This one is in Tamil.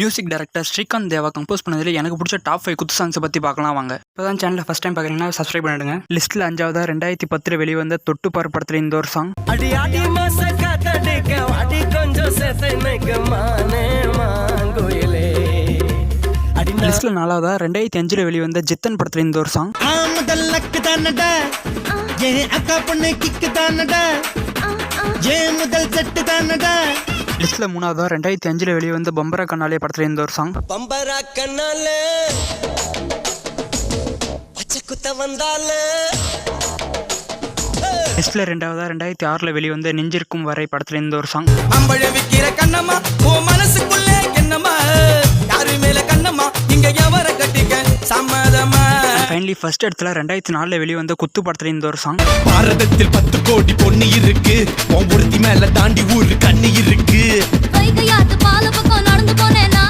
மியூசிக் டைரக்டர் ஸ்ரீகாந்த் தேவா கம்போஸ் பண்ணதில் எனக்கு பிடிச்ச டாப் 5 குத்து சாங்ஸை பற்றி பார்க்கலாம் வாங்க. இப்போ தான் சேனலில் ஃபஸ்ட் டைம் பார்க்குறீங்கன்னா சப்ஸ்கிரைப் பண்ணிடுங்க. லிஸ்ட்டில் 5ஆவதா 2010 வெளிவந்த தொட்டு பார் படத்தில் இந்த ஒரு சாங். லிஸ்ட்டில் 4ஆவதா 2005 வெளிவந்த ஜித்தன் படத்தில் இந்த ஒரு சாங். லிஸ்ட்ல 3ஆவதா 2005 வெளிவந்த பம்பரா கண்ணாலே படத்துல இந்த ஒரு சாங். பம்பரா கண்ணாலே பச்சை குத்த வந்தாலே. லிஸ்ட்ல 2ஆவதா 2006 வெளிவந்த நெஞ்சிருக்கும் வரை படத்துல இந்த ஒரு சாங். அம்பழ விக்கிற கண்ணம்மா ஓ மனசுக்குள்ள என்னம்மா யாரு மேல கண்ணம்மா இங்க எவர கட்டிக்க சம்மதமா. ஃபைனலி ஃபர்ஸ்ட் இடத்துல 2004 வெளிவந்த குத்து படத்துல இந்த ஒரு சாங். பாரதத்தில் 10 கோடி பொண்ணு இருக்கு, ஒருத்தி மேல தாண்டி ஊரு கண்ணு இருக்கு.